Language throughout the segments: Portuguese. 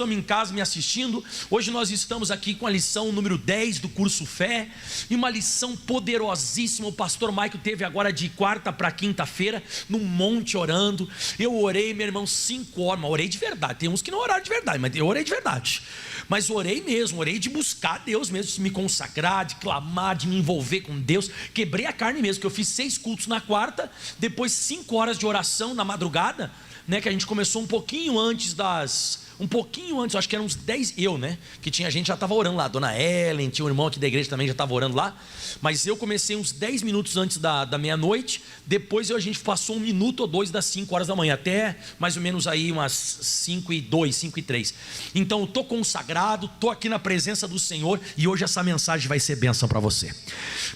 estamos em casa me assistindo, hoje nós estamos aqui com a lição número 10 do curso Fé, e uma lição poderosíssima. O pastor Michael teve agora de quarta para quinta-feira, num monte orando. Eu orei, meu irmão, 5 horas, mas orei de verdade. Tem uns que não oraram de verdade, mas eu orei de verdade. Mas orei mesmo, orei de buscar Deus mesmo, de me consagrar, de clamar, de me envolver com Deus. Quebrei a carne mesmo, que eu fiz 6 cultos na quarta, depois 5 horas de oração na madrugada, né, que a gente começou um pouquinho antes, acho que eram uns 10, que tinha gente já estava orando lá, dona Ellen, tinha um irmão aqui da igreja também já estava orando lá, mas eu comecei uns 10 minutos antes da meia-noite, depois a gente passou 1 minuto ou 2 das 5 horas da manhã, até mais ou menos aí umas 5:02, 5:03, então eu estou consagrado, estou aqui na presença do Senhor, e hoje essa mensagem vai ser bênção para você.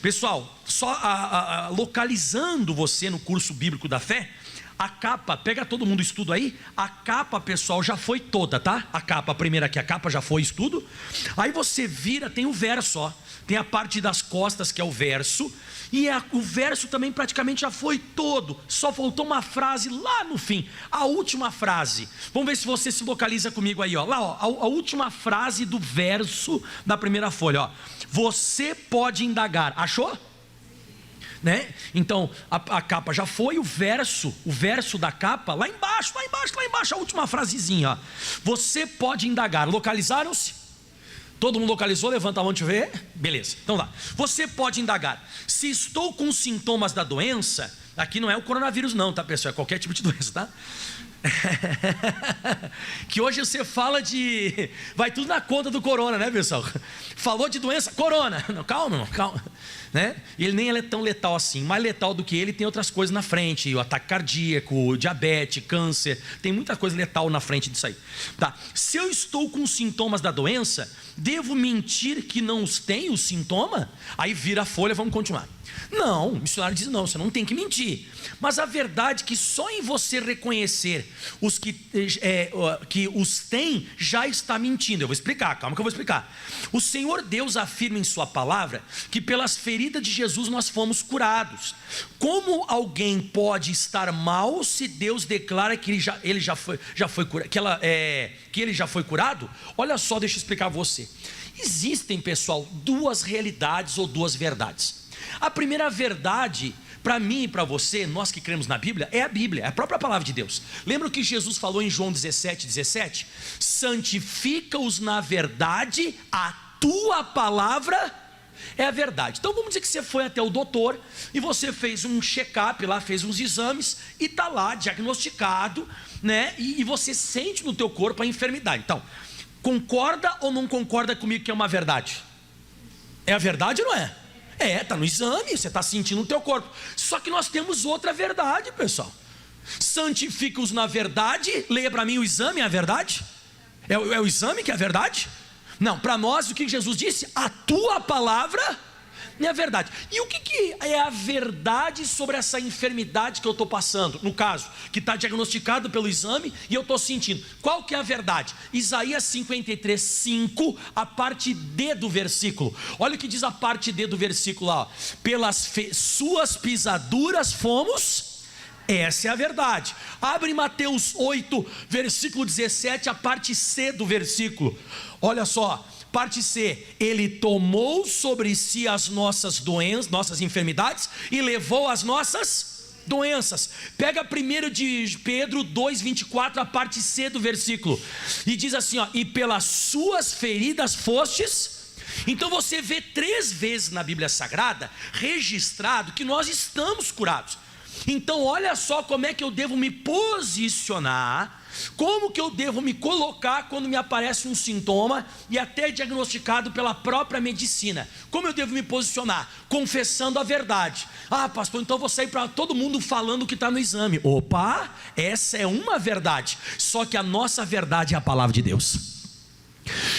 Pessoal, só localizando você no curso bíblico da fé, a capa, pega todo mundo estudo aí, a capa, pessoal, já foi toda, tá? A capa, a primeira aqui, a capa já foi estudo. Aí você vira, tem o verso, ó, tem a parte das costas que é o verso, e o verso também praticamente já foi todo, só faltou uma frase lá no fim, a última frase. Vamos ver se você se localiza comigo aí, ó. Lá, ó, a última frase do verso da primeira folha, ó. Você pode indagar, achou? Né? Então a capa já foi, o verso da capa, lá embaixo, a última frasezinha, ó. Você pode indagar. Localizaram-se? Todo mundo localizou? Levanta a mão, deixa eu ver. Beleza, então lá. Você pode indagar. Se estou com sintomas da doença, aqui não é o coronavírus não, tá, pessoal? É qualquer tipo de doença, tá? Que hoje você fala de... vai tudo na conta do corona, né, pessoal? Falou de doença, corona. Não, calma, né? Ele nem é tão letal assim. Mais letal do que ele tem outras coisas na frente, o ataque cardíaco, diabetes, câncer, tem muita coisa letal na frente disso aí, tá? Se eu estou com sintomas da doença, devo mentir que não os tenho, o sintoma? Aí vira a folha, vamos continuar. Não, o missionário diz não, você não tem que mentir. Mas a verdade é que só em você reconhecer os que os tem, já está mentindo. Eu vou explicar, calma que eu vou explicar. O Senhor Deus afirma em sua palavra que pelas feridas de Jesus nós fomos curados. Como alguém pode estar mal se Deus declara que ele já foi curado? Olha só, deixa eu explicar a você. Existem, pessoal, 2 realidades ou 2 verdades. A primeira verdade, para mim e para você, nós que cremos na Bíblia, é a Bíblia, é a própria palavra de Deus. Lembra o que Jesus falou em João 17:17? Santifica-os na verdade, a tua palavra é a verdade. Então vamos dizer que você foi até o doutor e você fez um check-up lá, fez uns exames e está lá diagnosticado, né? E você sente no teu corpo a enfermidade. Então, concorda ou não concorda comigo que é uma verdade? É a verdade ou não é? Está no exame, você está sentindo no teu corpo. Só que nós temos outra verdade, pessoal. Santifica-os na verdade. Leia para mim, o exame é a verdade? É o exame que é a verdade? Não, para nós o que Jesus disse? A tua palavra é a verdade. E o que é a verdade sobre essa enfermidade que eu estou passando? No caso, que está diagnosticado pelo exame e eu estou sentindo. Qual que é a verdade? Isaías 53:5, a parte D do versículo. Olha o que diz a parte D do versículo lá, ó. Pelas suas pisaduras fomos... Essa é a verdade. Abre Mateus 8, versículo 17, a parte C do versículo. Olha só, parte C. Ele tomou sobre si as nossas doenças, nossas enfermidades, e levou as nossas doenças. Pega 1 de Pedro 2:24, a parte C do versículo, e diz assim, ó, e pelas suas feridas fostes. Então você vê 3 vezes na Bíblia Sagrada registrado que nós estamos curados. Então olha só como é que eu devo me posicionar, como que eu devo me colocar quando me aparece um sintoma e até diagnosticado pela própria medicina. Como eu devo me posicionar? Confessando a verdade. Ah, pastor, então eu vou sair para todo mundo falando o que está no exame. Opa, essa é uma verdade, só que a nossa verdade é a palavra de Deus.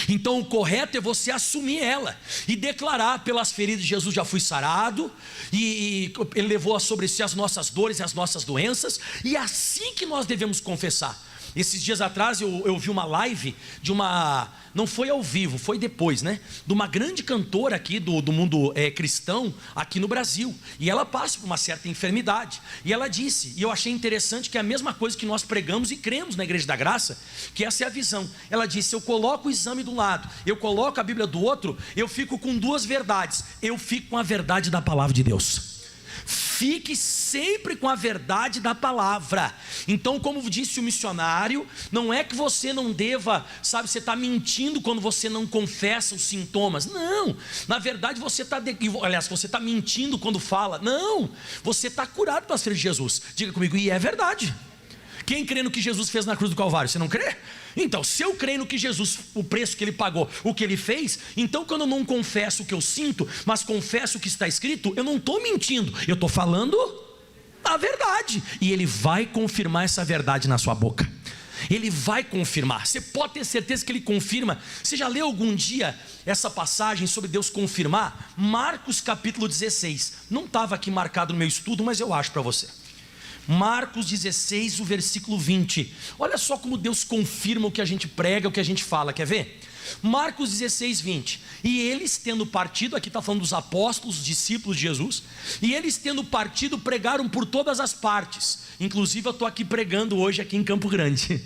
Então o correto é você assumir ela e declarar: pelas feridas de Jesus já fui sarado, e Ele levou sobre si as nossas dores e as nossas doenças. E é assim que nós devemos confessar. Esses dias atrás eu vi uma live de uma... Não foi ao vivo, foi depois, né? De uma grande cantora aqui do mundo cristão, aqui no Brasil. E ela passa por uma certa enfermidade. E ela disse, e eu achei interessante, que é a mesma coisa que nós pregamos e cremos na Igreja da Graça, que essa é a visão. Ela disse, eu coloco o exame de um lado, eu coloco a Bíblia do outro, eu fico com duas verdades. Eu fico com a verdade da palavra de Deus. Fique sempre com a verdade da palavra. Então, como disse o missionário, não é que você não deva, sabe, você está mentindo quando você não confessa os sintomas. Não, na verdade você está, aliás, você está mentindo quando fala. Não, você está curado pelas feridas de Jesus. Diga comigo, e é verdade. Quem crê no que Jesus fez na cruz do Calvário, você não crê? Então, se eu creio no que Jesus, o preço que Ele pagou, o que Ele fez, então quando eu não confesso o que eu sinto, mas confesso o que está escrito, eu não estou mentindo, eu estou falando a verdade. E Ele vai confirmar essa verdade na sua boca. Ele vai confirmar, você pode ter certeza que Ele confirma. Você já leu algum dia essa passagem sobre Deus confirmar? Marcos capítulo 16, não estava aqui marcado no meu estudo, mas eu acho para você. Marcos 16, o versículo 20. Olha só como Deus confirma o que a gente prega, o que a gente fala, quer ver? Marcos 16, 20. E eles tendo partido, aqui está falando dos apóstolos, discípulos de Jesus. E eles tendo partido, pregaram por todas as partes. Inclusive eu estou aqui pregando hoje aqui em Campo Grande.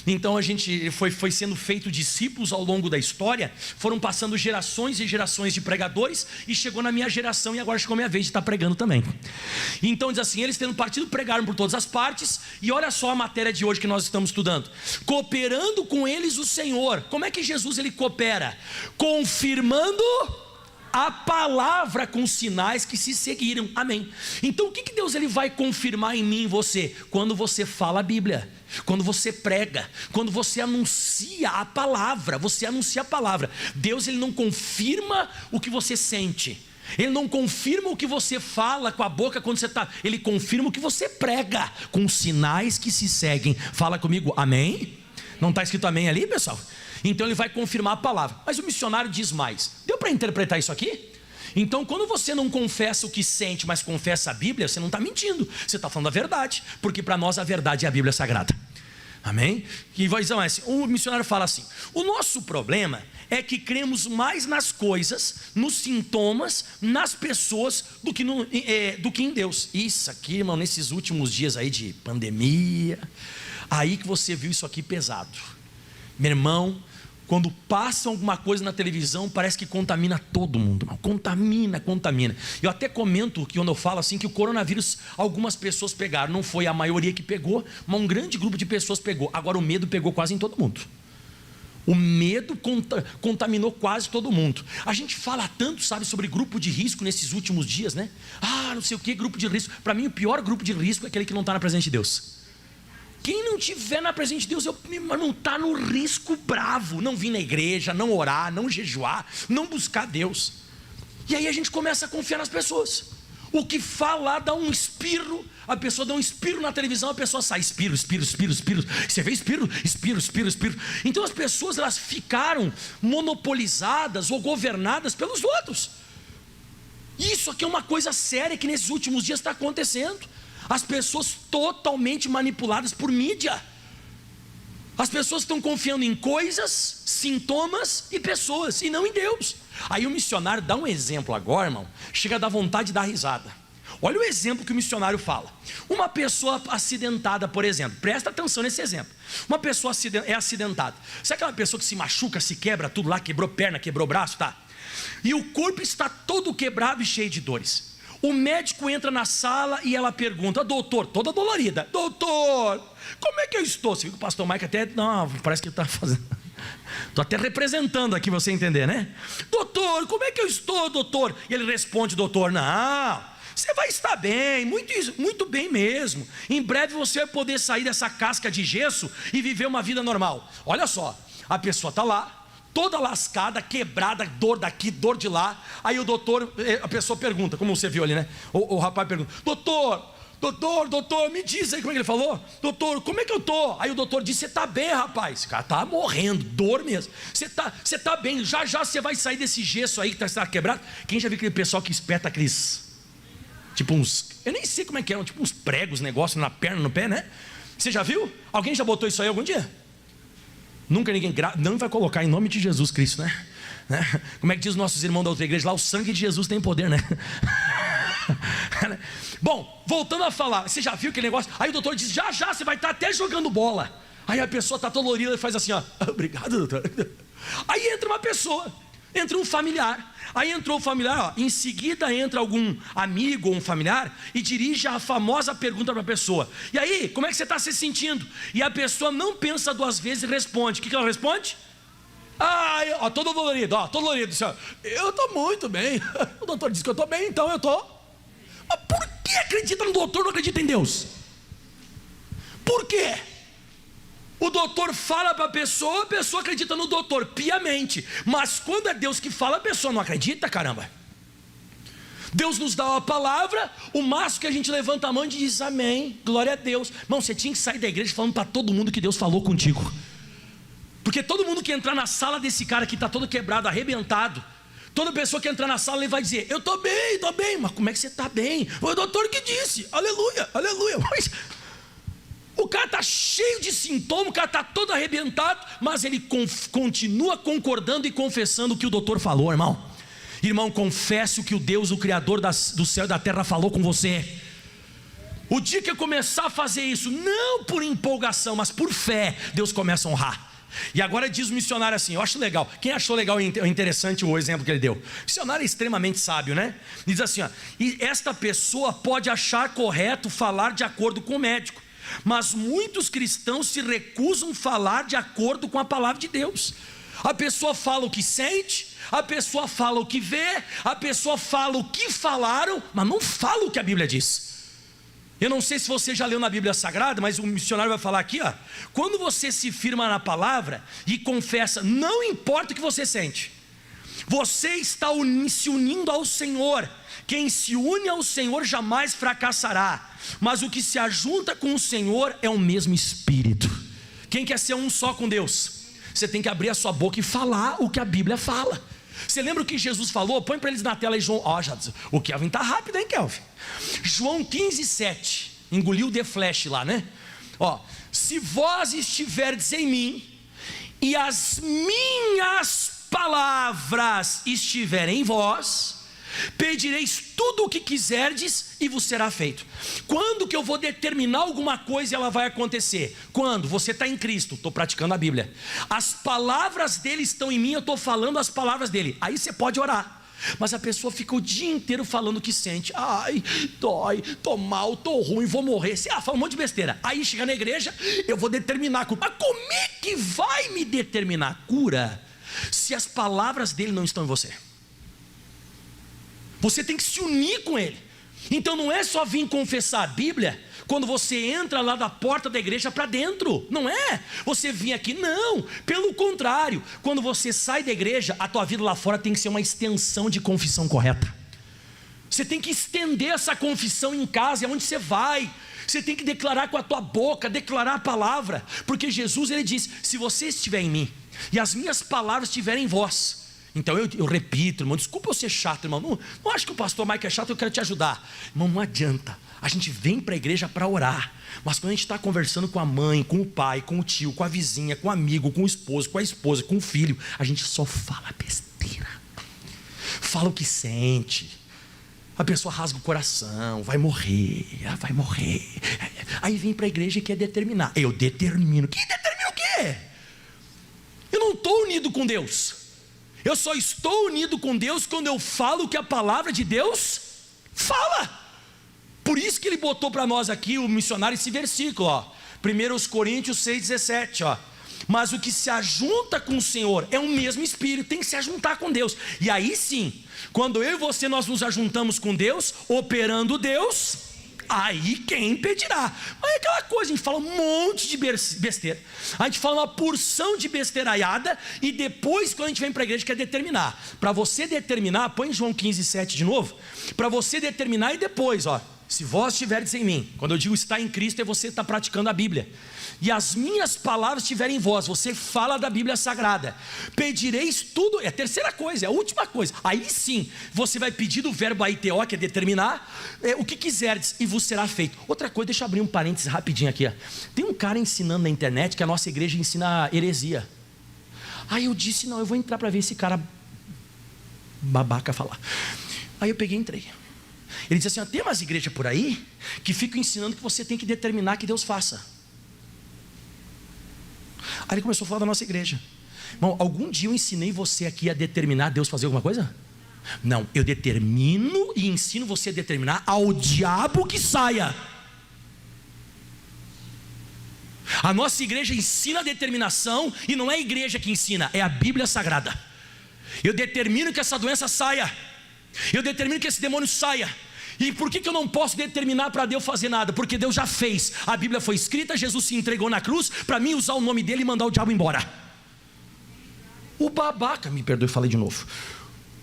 Então a gente foi sendo feito discípulos ao longo da história. Foram passando gerações e gerações de pregadores. E chegou na minha geração e agora chegou a minha vez de estar pregando também. Então diz assim, eles tendo partido, pregaram por todas as partes. E olha só a matéria de hoje que nós estamos estudando. Cooperando com eles o Senhor. Como é que Jesus ele coopera? Confirmando a palavra com sinais que se seguiram. Amém. Então o que Deus ele vai confirmar em mim e você? Quando você fala a Bíblia, quando você prega, quando você anuncia a palavra. Você anuncia a palavra. Deus ele não confirma o que você sente, Ele não confirma o que você fala com a boca quando você está. Ele confirma o que você prega com sinais que se seguem. Fala comigo, amém? Não está escrito amém ali, pessoal? Então ele vai confirmar a palavra. Mas o missionário diz mais. Deu para interpretar isso aqui? Então quando você não confessa o que sente, mas confessa a Bíblia, você não está mentindo, você está falando a verdade. Porque para nós a verdade é a Bíblia Sagrada. Amém? E o missionário fala assim: o nosso problema é que cremos mais nas coisas, nos sintomas, nas pessoas do que em Deus. Isso aqui, irmão, nesses últimos dias aí de pandemia, aí que você viu isso aqui pesado. Meu irmão, quando passa alguma coisa na televisão, parece que contamina todo mundo, irmão. Contamina. Eu até comento que quando eu falo assim, que o coronavírus, algumas pessoas pegaram. Não foi a maioria que pegou, mas um grande grupo de pessoas pegou. Agora o medo pegou quase em todo mundo. O medo contaminou quase todo mundo. A gente fala tanto, sabe, sobre grupo de risco nesses últimos dias, né? Não sei o que, grupo de risco. Para mim o pior grupo de risco é aquele que não está na presença de Deus. Quem não estiver na presença de Deus, não está no risco bravo. Não vir na igreja, não orar, não jejuar, não buscar Deus. E aí a gente começa a confiar nas pessoas. O que falar dá um espirro. A pessoa dá um espirro na televisão, a pessoa sai, espirro. Você vê espirro? Espirro. Então as pessoas elas ficaram monopolizadas ou governadas pelos outros. Isso aqui é uma coisa séria que nesses últimos dias está acontecendo. As pessoas totalmente manipuladas por mídia. As pessoas estão confiando em coisas, sintomas e pessoas, e não em Deus. Aí o missionário dá um exemplo agora, irmão, chega a dar vontade de dar risada. Olha o exemplo que o missionário fala. Uma pessoa acidentada, por exemplo, presta atenção nesse exemplo. Uma pessoa é acidentada. Sabe aquela pessoa que se machuca, se quebra tudo lá, quebrou perna, quebrou braço, tá? E o corpo está todo quebrado e cheio de dores. O médico entra na sala e ela pergunta: doutor, toda dolorida, doutor, como é que eu estou? Você viu que o pastor Mike até, não, parece que está fazendo, estou até representando aqui, você entender, né? Doutor, como é que eu estou, doutor? E ele responde: doutor, não, você vai estar bem, muito bem mesmo. Em breve você vai poder sair dessa casca de gesso e viver uma vida normal. Olha só, a pessoa está lá, toda lascada, quebrada, dor daqui, dor de lá. Aí o doutor, a pessoa pergunta, como você viu ali, né? O rapaz pergunta: doutor, me diz aí como é que ele falou. Doutor, como é que eu tô? Aí o doutor diz: você está bem, rapaz? Esse cara está morrendo, dor mesmo. Você tá bem, já você vai sair desse gesso aí que está quebrado. Quem já viu aquele pessoal que espeta aqueles, tipo uns, eu nem sei como é que é, tipo uns pregos, negócio na perna, no pé, né? Você já viu? Alguém já botou isso aí algum dia? Nunca ninguém não vai colocar em nome de Jesus Cristo, né? Como é que diz os nossos irmãos da outra igreja lá? O sangue de Jesus tem poder, né? Bom, voltando a falar, você já viu aquele negócio? Aí o doutor diz, já você vai estar até jogando bola. Aí a pessoa está dolorida e faz assim, ó, obrigado, doutor. Aí entra uma pessoa, entra um familiar. Aí entrou o familiar, ó, em seguida entra algum amigo ou um familiar e dirige a famosa pergunta para a pessoa. E aí, como é que você está se sentindo? E a pessoa não pensa duas vezes e responde. O que ela responde? Tô dolorido, eu estou muito bem. O doutor disse que eu estou bem, então eu estou. Mas por que acredita no doutor, não acredita em Deus? Por quê? O doutor fala para a pessoa acredita no doutor piamente. Mas quando é Deus que fala, a pessoa não acredita, caramba. Deus nos dá uma palavra, o máximo que a gente levanta a mão e diz amém, glória a Deus. Irmão, você tinha que sair da igreja falando para todo mundo que Deus falou contigo. Porque todo mundo que entrar na sala desse cara que está todo quebrado, arrebentado, toda pessoa que entrar na sala, ele vai dizer, eu estou bem, mas como é que você está bem? Foi o doutor que disse, aleluia, mas o cara está cheio de sintomas, o cara está todo arrebentado, mas ele continua concordando e confessando o que o doutor falou, irmão. Irmão, confesse o que o Deus, o Criador do céu e da terra falou com você. O dia que eu começar a fazer isso, não por empolgação, mas por fé, Deus começa a honrar. E agora diz o missionário assim, eu acho legal. Quem achou legal e interessante o exemplo que ele deu? O missionário é extremamente sábio, né? Diz assim, ó, e esta pessoa pode achar correto falar de acordo com o médico, mas muitos cristãos se recusam a falar de acordo com a palavra de Deus. A pessoa fala o que sente, a pessoa fala o que vê, a pessoa fala o que falaram, mas não fala o que a Bíblia diz. Eu não sei se você já leu na Bíblia Sagrada, mas o missionário vai falar aqui, ó, quando você se firma na palavra e confessa, não importa o que você sente, você está se unindo ao Senhor. Quem se une ao Senhor jamais fracassará, mas o que se ajunta com o Senhor é o mesmo Espírito. Quem quer ser um só com Deus? Você tem que abrir a sua boca e falar o que a Bíblia fala. Você lembra o que Jesus falou? Põe para eles na tela aí, João. O Kelvin está rápido, hein, Kelvin? João 15:7. Engoliu o The Flash lá, né? Se vós estiverdes em mim e as minhas palavras estiverem em vós, pedireis tudo o que quiserdes e vos será feito. Quando que eu vou determinar alguma coisa e ela vai acontecer? Quando você está em Cristo, estou praticando a Bíblia, as palavras dele estão em mim, eu estou falando as palavras dele, aí você pode orar. Mas a pessoa fica o dia inteiro falando o que sente. Ai, dói, tô mal, tô ruim, vou morrer. Você fala um monte de besteira. Aí chega na igreja, eu vou determinar a cura. Mas como é que vai me determinar a cura se as palavras dele não estão em você? Você tem que se unir com ele. Então não é só vir confessar a Bíblia quando você entra lá da porta da igreja para dentro. Não é você vir aqui, não. Pelo contrário, quando você sai da igreja, a tua vida lá fora tem que ser uma extensão de confissão correta. Você tem que estender essa confissão em casa, é onde você vai. Você tem que declarar com a tua boca, declarar a palavra. Porque Jesus, ele diz, se você estiver em mim e as minhas palavras estiverem em vós. Então eu repito, irmão, desculpa eu ser chato, irmão, não acho que o pastor Mike é chato, eu quero te ajudar. Irmão, não adianta, a gente vem para a igreja para orar, mas quando a gente está conversando com a mãe, com o pai, com o tio, com a vizinha, com o amigo, com o esposo, com a esposa, com o filho, a gente só fala besteira, fala o que sente. A pessoa rasga o coração, vai morrer. Aí vem para a igreja e quer determinar. Eu determino. Quem determina o quê? Eu não estou unido com Deus. Eu só estou unido com Deus quando eu falo o que a palavra de Deus fala. Por isso que ele botou para nós aqui, o missionário, esse versículo, 1 Coríntios 6,17, mas o que se ajunta com o Senhor é o mesmo Espírito, tem que se ajuntar com Deus. E aí sim, quando eu e você nós nos ajuntamos com Deus, operando Deus, aí quem impedirá? Mas é aquela coisa, a gente fala um monte de besteira, a gente fala uma porção de besteiraiada, e depois quando a gente vem para a igreja quer determinar. Para você determinar, põe João 15:7 de novo, para você determinar e depois, se vós estiverdes em mim, quando eu digo estar em Cristo, é você estar praticando a Bíblia, e as minhas palavras estiverem em vós, você fala da Bíblia Sagrada, pedireis tudo, é a terceira coisa, é a última coisa, aí sim, você vai pedir do verbo aiteo, que é determinar, o que quiserdes, e vos será feito. Outra coisa, deixa eu abrir um parênteses rapidinho aqui, ó. Tem um cara ensinando na internet, que a nossa igreja ensina heresia. Aí eu disse, não, eu vou entrar para ver esse cara babaca falar. Aí eu peguei e entrei. Ele disse assim, ó, tem umas igrejas por aí que ficam ensinando que você tem que determinar que Deus faça. Aí ele começou a falar da nossa igreja. Irmão, algum dia eu ensinei você aqui a determinar Deus fazer alguma coisa? Não, eu determino e ensino você a determinar ao diabo que saia. A nossa igreja ensina a determinação, e não é a igreja que ensina, é a Bíblia Sagrada. Eu determino que essa doença saia, eu determino que esse demônio saia. E por que eu não posso determinar para Deus fazer nada? Porque Deus já fez, a Bíblia foi escrita, Jesus se entregou na cruz para mim usar o nome dele e mandar o diabo embora. O babaca, me perdoe, falei de novo,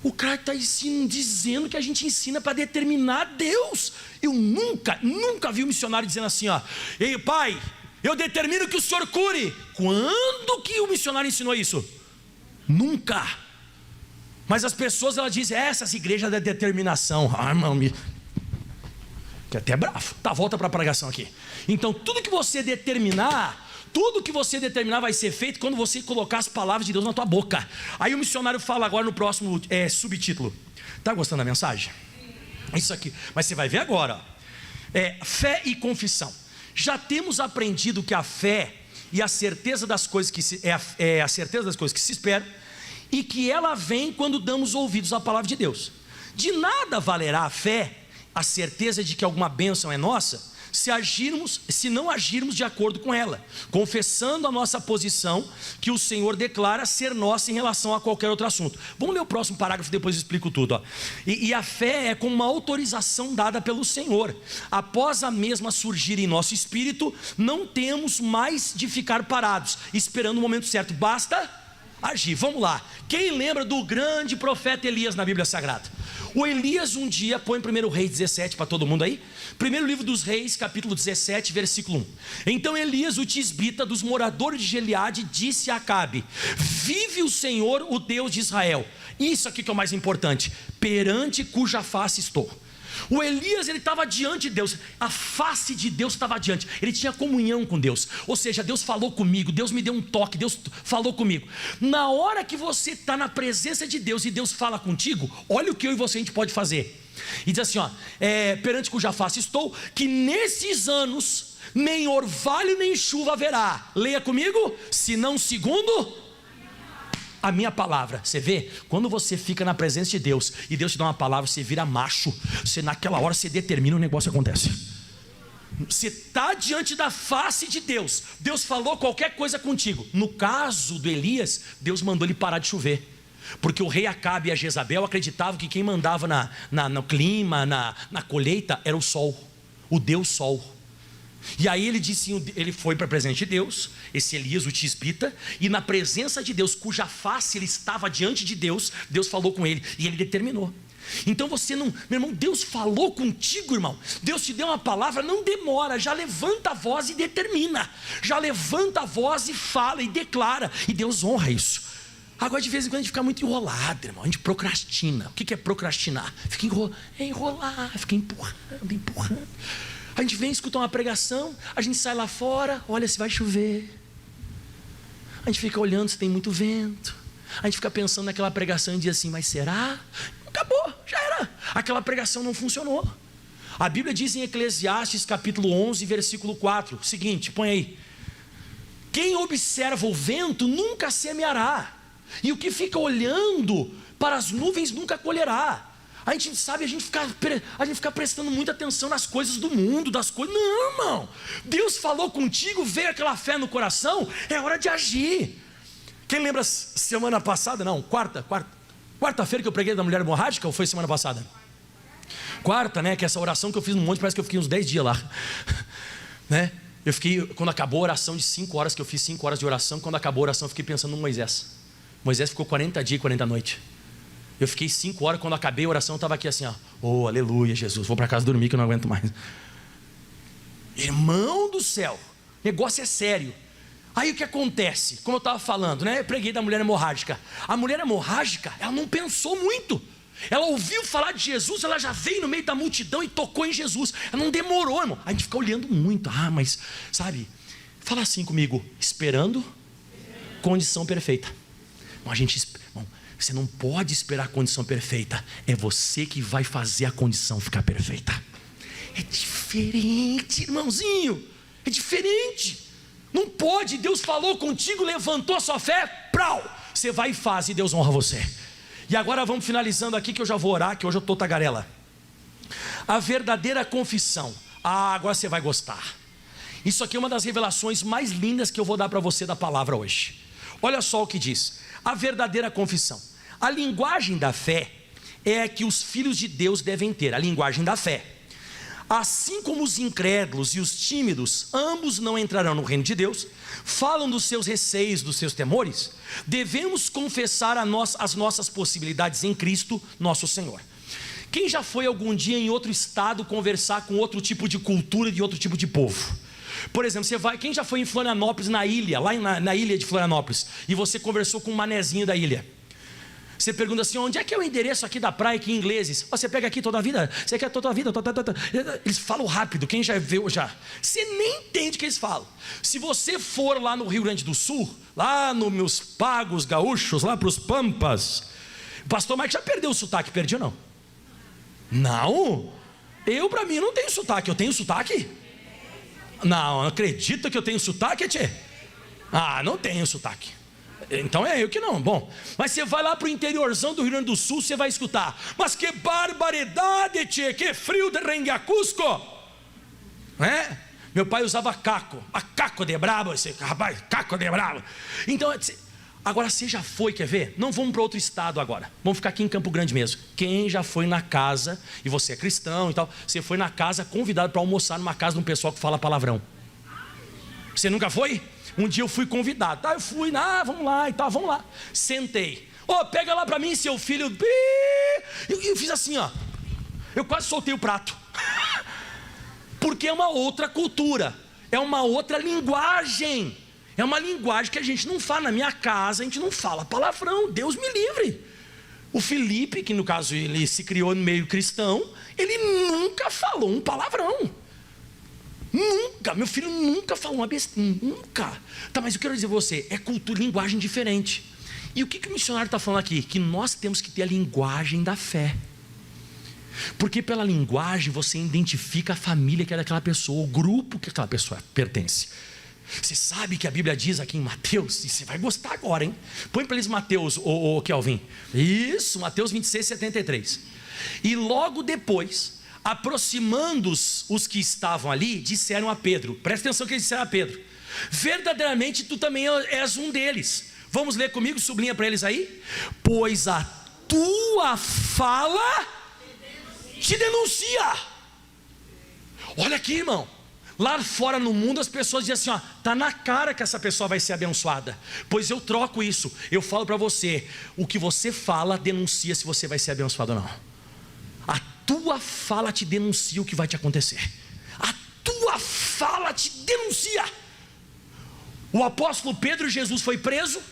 o cara está dizendo que a gente ensina para determinar Deus. Eu nunca vi um missionário dizendo assim, ó, ei pai, eu determino que o senhor cure. Quando que o missionário ensinou isso? Nunca. Mas as pessoas, elas dizem, essas igrejas da determinação. Ah, irmão, que até bravo. Tá, volta para a pregação aqui. Então tudo que você determinar vai ser feito quando você colocar as palavras de Deus na tua boca. Aí o missionário fala agora no próximo subtítulo. Tá gostando da mensagem? Isso aqui, mas você vai ver agora, ó. Fé e confissão. Já temos aprendido que a fé e a certeza das coisas que a certeza das coisas que se esperam, e que ela vem quando damos ouvidos à palavra de Deus. De nada valerá a fé, a certeza de que alguma bênção é nossa, se não agirmos de acordo com ela, confessando a nossa posição, que o Senhor declara ser nossa em relação a qualquer outro assunto. Vamos ler o próximo parágrafo, depois eu explico tudo, ó. E a fé é como uma autorização dada pelo Senhor. Após a mesma surgir em nosso espírito, não temos mais de ficar parados, esperando o momento certo, basta agir. Vamos lá, quem lembra do grande profeta Elias na Bíblia Sagrada? O Elias um dia, põe 1 Reis 17 para todo mundo aí, primeiro livro dos Reis, capítulo 17, versículo 1. Então Elias, o tisbita dos moradores de Gileade, disse a Acabe, vive o Senhor, o Deus de Israel, isso aqui que é o mais importante, perante cuja face estou. O Elias, ele estava diante de Deus, a face de Deus estava diante, ele tinha comunhão com Deus, ou seja, Deus falou comigo, Deus me deu um toque, Deus falou comigo. Na hora que você está na presença de Deus e Deus fala contigo, olha o que eu e você a gente pode fazer, e diz assim, ó, perante cuja face estou, que nesses anos nem orvalho nem chuva haverá, leia comigo, senão segundo a minha palavra. Você vê, quando você fica na presença de Deus e Deus te dá uma palavra, você vira macho, você naquela hora você determina, o negócio acontece. Você está diante da face de Deus, Deus falou qualquer coisa contigo. No caso do Elias, Deus mandou ele parar de chover, porque o rei Acabe e a Jezabel acreditavam que quem mandava no clima, na colheita, era o sol, o Deus Sol. E aí ele foi para a presença de Deus, esse Elias, o tisbita, e na presença de Deus, cuja face ele estava diante de Deus, Deus falou com ele, e ele determinou. Então você não, meu irmão, Deus falou contigo, irmão, Deus te deu uma palavra, não demora, já levanta a voz e determina, já levanta a voz e fala e declara, e Deus honra isso. Agora de vez em quando a gente fica muito enrolado, irmão, a gente procrastina. O que é procrastinar? Fica enrolar, fica empurrando. A gente vem escutar uma pregação, a gente sai lá fora, olha se vai chover, a gente fica olhando se tem muito vento, a gente fica pensando naquela pregação e diz assim, mas será? Acabou, já era, aquela pregação não funcionou. A Bíblia diz em Eclesiastes capítulo 11 versículo 4, o seguinte, põe aí, quem observa o vento nunca semeará, e o que fica olhando para as nuvens nunca colherá. A gente sabe, a gente fica prestando muita atenção nas coisas do mundo, das coisas. Não, irmão, Deus falou contigo, veio aquela fé no coração, é hora de agir. Quem lembra semana passada, não, quarta-feira que eu preguei da mulher hemorrágica, ou foi semana passada? Quarta, né, que essa oração que eu fiz no monte, parece que eu fiquei uns 10 dias lá, né? Eu fiquei, quando acabou a oração de 5 horas, que eu fiz 5 horas de oração, quando acabou a oração eu fiquei pensando no Moisés ficou 40 dias e 40 noites. Eu fiquei 5 horas, quando acabei a oração, eu estava aqui assim, ó. Oh, aleluia, Jesus, vou para casa dormir que eu não aguento mais. Irmão do céu, o negócio é sério. Aí o que acontece? Como eu estava falando, né? Eu preguei da mulher hemorrágica. A mulher hemorrágica, ela não pensou muito. Ela ouviu falar de Jesus, ela já veio no meio da multidão e tocou em Jesus. Ela não demorou, irmão. A gente fica olhando muito. Mas, sabe, fala assim comigo: esperando condição perfeita. Irmão, você não pode esperar a condição perfeita. É você que vai fazer a condição ficar perfeita. É diferente, irmãozinho. É diferente. Não pode. Deus falou contigo, levantou a sua fé, prau, você vai e faz, e Deus honra você. E agora vamos finalizando aqui, que eu já vou orar, que hoje eu estou tagarela. A verdadeira confissão. Agora você vai gostar. Isso aqui é uma das revelações mais lindas que eu vou dar para você da palavra hoje. Olha só o que diz: a verdadeira confissão. A linguagem da fé é a que os filhos de Deus devem ter, a linguagem da fé. Assim como os incrédulos e os tímidos, ambos não entrarão no reino de Deus, falam dos seus receios, dos seus temores, devemos confessar as nossas possibilidades em Cristo, nosso Senhor. Quem já foi algum dia em outro estado conversar com outro tipo de cultura, de outro tipo de povo? Por exemplo, quem já foi em Florianópolis, na ilha, lá na ilha de Florianópolis, e você conversou com um manezinho da ilha? Você pergunta assim: onde é que é o endereço aqui da praia, aqui em ingleses? Você pega aqui toda a vida? Você quer toda a vida? Eles falam rápido, quem já viu já. Você nem entende o que eles falam. Se você for lá no Rio Grande do Sul, lá nos meus pagos gaúchos, lá para os Pampas, o pastor Mike já perdeu o sotaque, perdi ou não? Não? Para mim não tenho sotaque, eu tenho sotaque? Não acredita que eu tenho sotaque, tchê? Não tenho sotaque. Então é eu que não. Bom, mas você vai lá para o interiorzão do Rio Grande do Sul, você vai escutar: mas que barbaridade, tchê, que frio de Renguacusco, né? Meu pai usava caco, caco de brabo, esse rapaz, caco de brabo. Então, agora você já foi, quer ver? Não vamos para outro estado agora, vamos ficar aqui em Campo Grande mesmo. Quem já foi na casa, e você é cristão e tal, você foi na casa convidado para almoçar numa casa de um pessoal que fala palavrão? Você nunca foi? Um dia eu fui convidado, eu fui, vamos lá e tal, vamos lá. Sentei, pega lá para mim, seu filho. Eu fiz assim, ó. Eu quase soltei o prato. Porque é uma outra cultura, é uma outra linguagem. É uma linguagem que a gente não fala. Na minha casa a gente não fala palavrão, Deus me livre. O Felipe, que no caso ele se criou no meio cristão, ele nunca falou um palavrão. Nunca, meu filho nunca falou uma besteira, nunca. Mas eu quero dizer a você, é cultura, linguagem diferente. E o que o missionário está falando aqui? Que nós temos que ter a linguagem da fé. Porque pela linguagem você identifica a família que é daquela pessoa, o grupo que aquela pessoa pertence. Você sabe que a Bíblia diz aqui em Mateus, e você vai gostar agora, hein? Põe para eles Mateus, Kelvin. Isso, Mateus 26, 73. E logo depois, aproximando-os os que estavam ali, disseram a Pedro, presta atenção que eles disseram a Pedro: verdadeiramente tu também és um deles. Vamos ler comigo, sublinha para eles aí: pois a tua fala te denuncia. Olha aqui, irmão, lá fora no mundo as pessoas dizem assim: está na cara que essa pessoa vai ser abençoada. Pois eu troco isso, eu falo para você: o que você fala denuncia se você vai ser abençoado ou não. A tua fala te denuncia o que vai te acontecer. A tua fala te denuncia. O apóstolo Pedro, Jesus foi preso,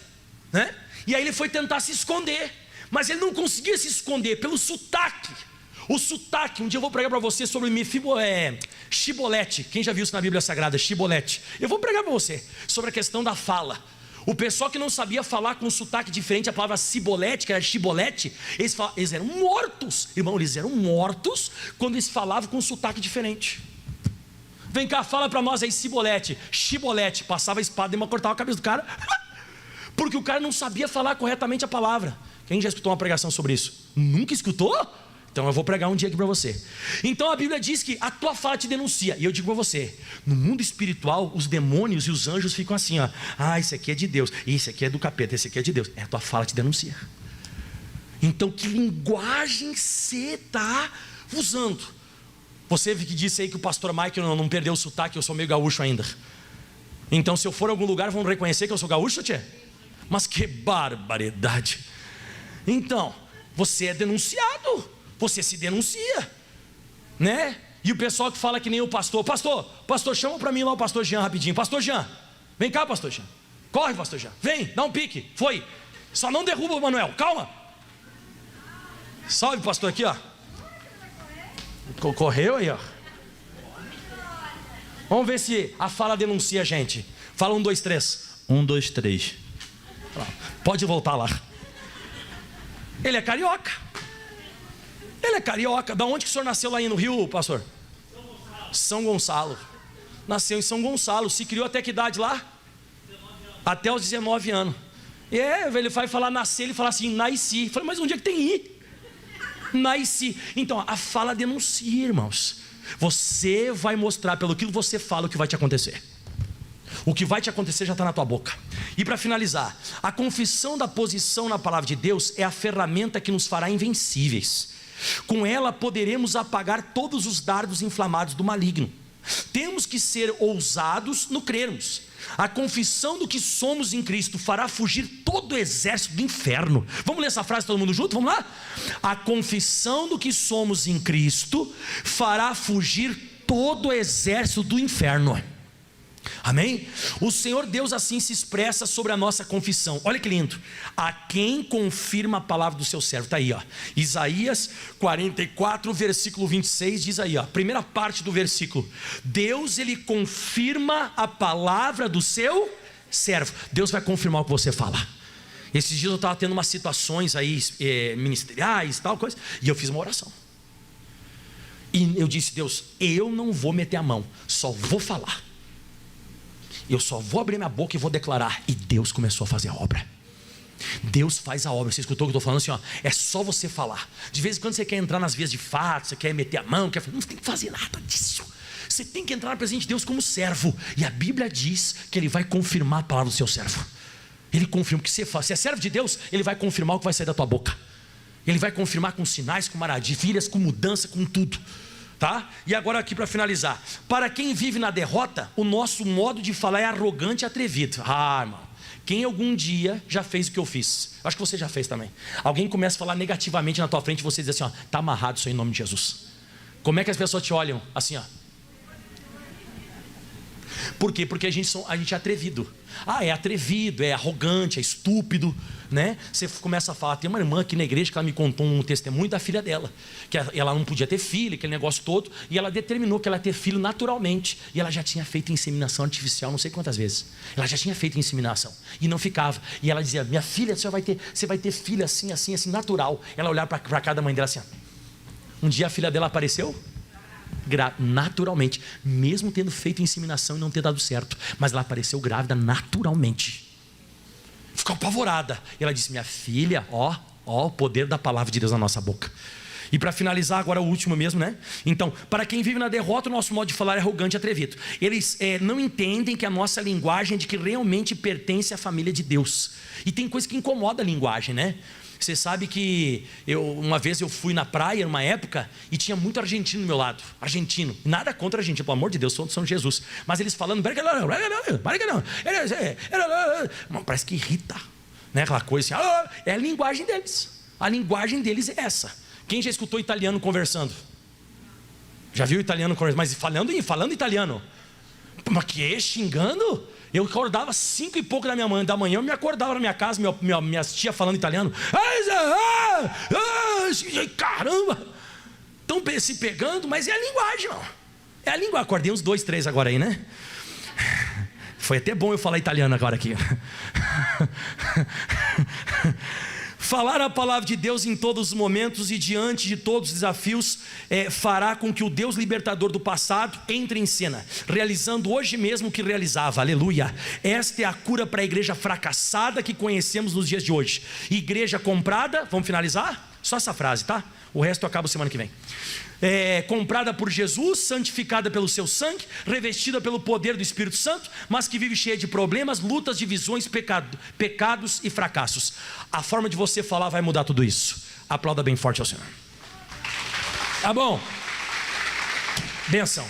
né? E aí ele foi tentar se esconder, mas ele não conseguia se esconder pelo sotaque. O sotaque, um dia eu vou pregar para você sobre Shibolete. Quem já viu isso na Bíblia Sagrada? Shibolete. Eu vou pregar para você sobre a questão da fala. O pessoal que não sabia falar com um sotaque diferente, a palavra cibolete, que era chibolete, eles eram mortos. Irmão, eles eram mortos quando eles falavam com um sotaque diferente. Vem cá, fala para nós aí, cibolete, chibolete. Passava a espada e cortava a cabeça do cara, porque o cara não sabia falar corretamente a palavra. Quem já escutou uma pregação sobre isso? Nunca escutou? Então eu vou pregar um dia aqui para você. Então a Bíblia diz que a tua fala te denuncia. E eu digo para você, no mundo espiritual, os demônios e os anjos ficam assim, esse aqui é de Deus, esse aqui é do capeta, esse aqui é de Deus. A tua fala te denuncia. Então que linguagem você está usando? Você que disse aí que o pastor Mike não perdeu o sotaque, eu sou meio gaúcho ainda. Então se eu for a algum lugar vão reconhecer que eu sou gaúcho, tchê? Mas que barbaridade. Então, você é denunciado, você se denuncia, né? E o pessoal que fala que nem o pastor, pastor, chama para mim lá o pastor Jean rapidinho. Pastor Jean, vem cá, pastor Jean. Corre, pastor Jean, vem, dá um pique. Foi, só não derruba o Manuel, calma. Salve, pastor, aqui, ó. Correu aí, ó. Vamos ver se a fala denuncia a gente. Fala 1, 2, 3. 1, 2, 3. Pode voltar lá. Ele é carioca. Ele é carioca. Da onde que o senhor nasceu lá no Rio, pastor? São Gonçalo. Nasceu em São Gonçalo. Se criou até que idade lá? Até os 19 anos. E ele vai falar nascer, ele fala assim, nasci. Falei, mas onde é que tem I? Nasci. Então, a fala denuncia, irmãos. Você vai mostrar pelo que você fala o que vai te acontecer. O que vai te acontecer já está na tua boca. E para finalizar, a confissão da posição na palavra de Deus é a ferramenta que nos fará invencíveis. Com ela poderemos apagar todos os dardos inflamados do maligno. Temos que ser ousados no crermos. A confissão do que somos em Cristo fará fugir todo o exército do inferno. Vamos ler essa frase todo mundo junto? Vamos lá? A confissão do que somos em Cristo fará fugir todo o exército do inferno. Amém? O Senhor Deus assim se expressa sobre a nossa confissão. Olha que lindo. A quem confirma a palavra do seu servo. Está aí, ó. Isaías 44, versículo 26 diz aí, ó. Primeira parte do versículo. Deus, ele confirma a palavra do seu servo. Deus vai confirmar o que você fala. Esses dias eu estava tendo umas situações aí ministeriais, tal coisa, e eu fiz uma oração. E eu disse, Deus, eu não vou meter a mão, só vou falar. Eu só vou abrir minha boca e vou declarar. E Deus começou a fazer a obra. Deus faz a obra. Você escutou o que eu estou falando assim, ó, é só você falar. De vez em quando você quer entrar nas vias de fato, você quer meter a mão, não tem que fazer nada disso. Você tem que entrar na presença de Deus como servo. E a Bíblia diz que Ele vai confirmar a palavra do seu servo. Ele confirma o que você faz. Se é servo de Deus, Ele vai confirmar o que vai sair da tua boca. Ele vai confirmar com sinais, com maravilhas, com mudança, com tudo. Tá? E agora aqui para finalizar. Para quem vive na derrota, o nosso modo de falar é arrogante e atrevido. Irmão, quem algum dia já fez o que eu fiz? Acho que você já fez também. Alguém começa a falar negativamente na tua frente e você diz assim, ó, tá amarrado isso aí em nome de Jesus. Como é que as pessoas te olham? Assim, ó. Por quê? Porque a gente é atrevido. É atrevido, é arrogante, é estúpido, né? Você começa a falar. Tem uma irmã aqui na igreja que ela me contou um testemunho da filha dela, que ela não podia ter filho, aquele negócio todo, e ela determinou que ela ia ter filho naturalmente, e ela já tinha feito inseminação artificial não sei quantas vezes. Ela já tinha feito inseminação e não ficava. E ela dizia, minha filha, você vai ter filho assim, natural. Ela olhava para cada mãe dela assim, ó. Um dia a filha dela apareceu naturalmente, mesmo tendo feito inseminação e não ter dado certo, mas ela apareceu grávida naturalmente. Ficou apavorada. E ela disse, minha filha, ó o poder da palavra de Deus na nossa boca. E para finalizar agora o último mesmo, né? Então, para quem vive na derrota, o nosso modo de falar é arrogante e atrevido. Eles não entendem que a nossa linguagem é de que realmente pertence à família de Deus. E tem coisa que incomoda a linguagem, né? Você sabe que uma vez eu fui na praia, numa época, e tinha muito argentino do meu lado. Argentino. Nada contra argentino, pelo amor de Deus, São Jesus. Mas eles falando, parece que irrita, né? Aquela coisa assim, é a linguagem deles. A linguagem deles é essa. Quem já escutou italiano conversando? Já viu italiano conversando? Mas falando italiano? Mas que xingando? Eu acordava 5 e pouco da manhã, eu me acordava na minha casa, minha tia falando italiano. Caramba! Estão se pegando, mas é a linguagem, não. É a linguagem. Acordei uns 2, 3 agora aí, né? Foi até bom eu falar italiano agora aqui. Falar a palavra de Deus em todos os momentos e diante de todos os desafios fará com que o Deus libertador do passado entre em cena, realizando hoje mesmo o que realizava. Aleluia. Esta é a cura para a igreja fracassada que conhecemos nos dias de hoje. Igreja comprada, vamos finalizar? Só essa frase, tá? O resto eu acabo semana que vem. Comprada por Jesus, santificada pelo seu sangue, revestida pelo poder do Espírito Santo, mas que vive cheia de problemas, lutas, divisões, pecados e fracassos. A forma de você falar vai mudar tudo isso. Aplauda bem forte ao Senhor. Tá bom? Benção.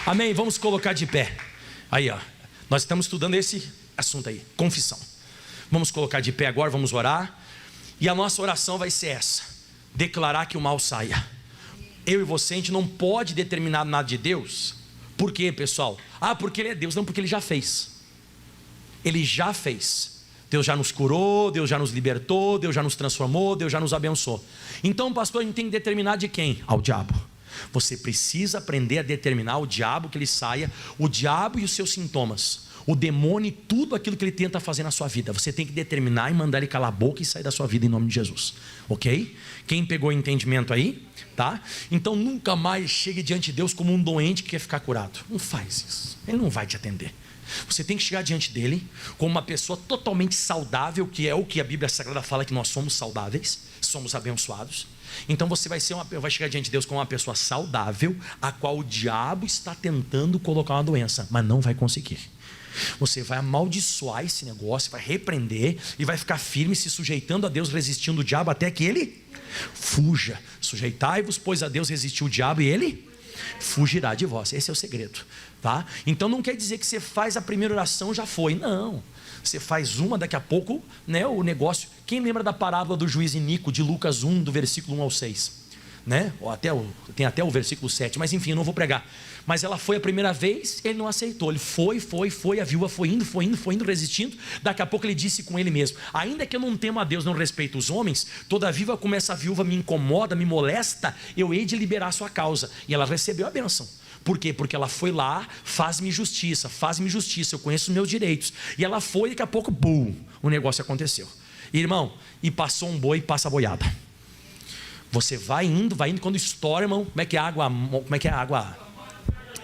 Amém? Vamos colocar de pé. Aí, ó. Nós estamos estudando esse assunto aí, confissão. Vamos colocar de pé agora, vamos orar. E a nossa oração vai ser essa: declarar que o mal saia. Eu e você, a gente não pode determinar nada de Deus. Por quê, pessoal? Porque Ele é Deus. Não, porque Ele já fez. Ele já fez. Deus já nos curou, Deus já nos libertou, Deus já nos transformou, Deus já nos abençoou. Então, pastor, a gente tem que determinar de quem? Ao diabo. Você precisa aprender a determinar o diabo, que ele saia, o diabo e os seus sintomas, o demônio e tudo aquilo que ele tenta fazer na sua vida. Você tem que determinar e mandar ele calar a boca e sair da sua vida em nome de Jesus, ok? Quem pegou entendimento aí, tá? Então nunca mais chegue diante de Deus como um doente que quer ficar curado. Não faz isso, Ele não vai te atender. Você tem que chegar diante dele como uma pessoa totalmente saudável, que é o que a Bíblia Sagrada fala, que nós somos saudáveis, somos abençoados. Então você vai chegar diante de Deus como uma pessoa saudável, a qual o diabo está tentando colocar uma doença, mas não vai conseguir. Você vai amaldiçoar esse negócio, vai repreender e vai ficar firme, se sujeitando a Deus, resistindo o diabo até que ele fuja. Sujeitai-vos, pois, a Deus, resistiu o diabo e ele fugirá de vós. Esse é o segredo, tá? Então não quer dizer que você faz a primeira oração, já foi. Não, você faz uma, daqui a pouco, né, o negócio. Quem lembra da parábola do juiz Inico, de Lucas 1, do versículo 1 ao 6, né? Tem até o versículo 7, mas enfim, eu não vou pregar. Mas ela foi a primeira vez, ele não aceitou. Ele foi, a viúva foi indo, resistindo. Daqui a pouco ele disse com ele mesmo: ainda que eu não temo a Deus, não respeito os homens, todavia como essa viúva me incomoda, me molesta, eu hei de liberar a sua causa. E ela recebeu a bênção. Por quê? Porque ela foi lá, faz-me justiça, eu conheço os meus direitos. E ela foi, e daqui a pouco, o negócio aconteceu. Irmão, e passou um boi, passa a boiada. Você vai indo, quando estoura, irmão, como é que é a água?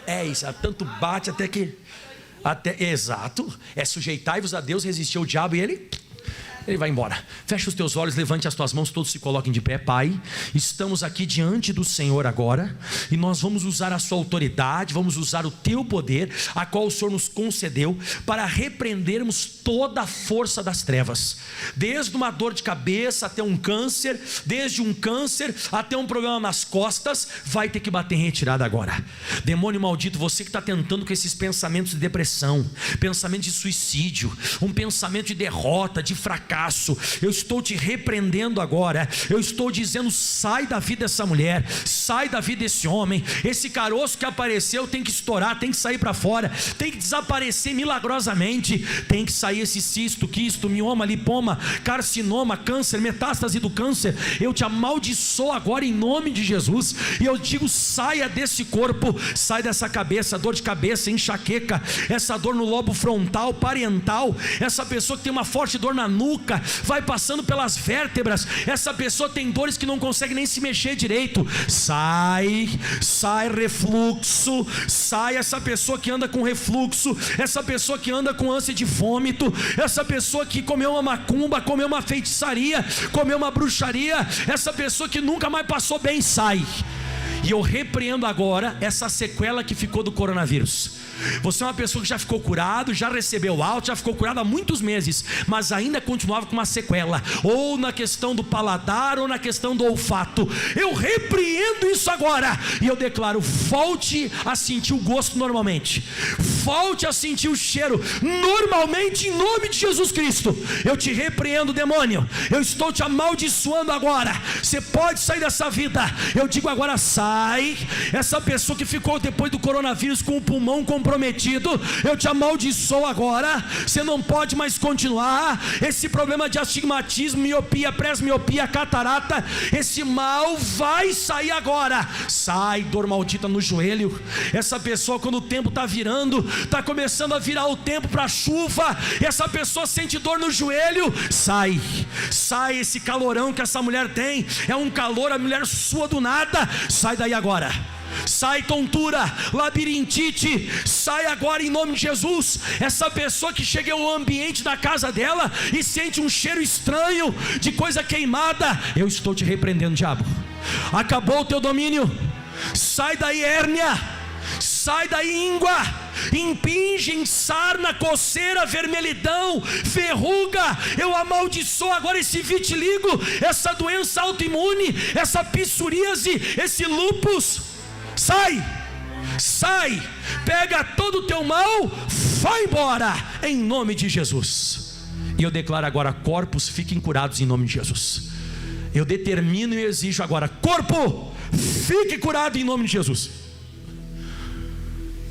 É isso, tanto bate até que... exato, sujeitai-vos a Deus, resistiu o diabo e ele vai embora. Fecha os teus olhos, levante as tuas mãos, todos se coloquem de pé. Pai, estamos aqui diante do Senhor agora, e nós vamos usar a sua autoridade, vamos usar o teu poder, a qual o Senhor nos concedeu, para repreendermos toda a força das trevas, desde uma dor de cabeça até um câncer, desde um câncer até um problema nas costas, vai ter que bater em retirada agora. Demônio maldito, você que está tentando com esses pensamentos de depressão, pensamento de suicídio, um pensamento de derrota, de fracasso, eu estou te repreendendo agora. Eu estou dizendo: sai da vida dessa mulher, sai da vida desse homem. Esse caroço que apareceu tem que estourar, tem que sair para fora, tem que desaparecer milagrosamente. Tem que sair esse cisto, quisto, mioma, lipoma, carcinoma, câncer, metástase do câncer. Eu te amaldiçoo agora em nome de Jesus, e eu digo: saia desse corpo, sai dessa cabeça, dor de cabeça, enxaqueca, essa dor no lobo frontal, parietal, essa pessoa que tem uma forte dor na nuca, vai passando pelas vértebras, essa pessoa tem dores que não consegue nem se mexer direito. Sai refluxo, sai essa pessoa que anda com refluxo, essa pessoa que anda com ânsia de vômito, essa pessoa que comeu uma macumba, comeu uma feitiçaria, comeu uma bruxaria, essa pessoa que nunca mais passou bem, sai. E eu repreendo agora essa sequela que ficou do coronavírus. Você é uma pessoa que já ficou curado, já recebeu alta, já ficou curado há muitos meses, mas ainda continuava com uma sequela, ou na questão do paladar, ou na questão do olfato. Eu repreendo isso agora, e eu declaro: volte a sentir o gosto normalmente, volte a sentir o cheiro normalmente, em nome de Jesus Cristo. Eu te repreendo, demônio, eu estou te amaldiçoando agora. Você pode sair dessa vida. Eu digo agora: sai. Essa pessoa que ficou depois do coronavírus com o pulmão comprometido, eu te amaldiçoo agora. Você não pode mais continuar. Esse problema de astigmatismo, miopia, presmiopia, catarata, esse mal vai sair agora. Sai, dor maldita no joelho. Essa pessoa, quando o tempo está virando, está começando a virar o tempo para chuva, e essa pessoa sente dor no joelho, sai. Esse calorão que essa mulher tem, é um calor, a mulher sua do nada, sai daí agora. Sai tontura, labirintite, sai agora em nome de Jesus. Essa pessoa que chega ao ambiente da casa dela e sente um cheiro estranho de coisa queimada, eu estou te repreendendo, diabo. Acabou o teu domínio. Sai daí, hérnia. Sai daí, íngua, impingem, sarna, coceira, vermelhidão, verruga. Eu amaldiçoo agora esse vitiligo, essa doença autoimune, essa psoríase, esse lúpus. Sai, pega todo o teu mal, vai embora, em nome de Jesus. E eu declaro agora: corpos fiquem curados em nome de Jesus. Eu determino e exijo agora: corpo, fique curado em nome de Jesus.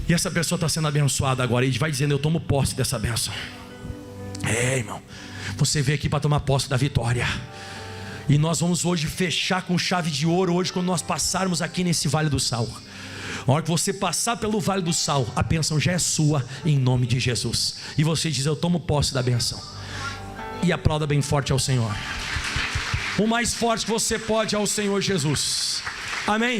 E essa pessoa está sendo abençoada agora. E vai dizendo: eu tomo posse dessa bênção. Irmão, você veio aqui para tomar posse da vitória. E nós vamos hoje fechar com chave de ouro. Hoje, quando nós passarmos aqui nesse Vale do Sal, a hora que você passar pelo Vale do Sal, a bênção já é sua em nome de Jesus. E você diz: eu tomo posse da bênção. E aplauda bem forte ao Senhor. O mais forte que você pode ao Senhor Jesus. Amém.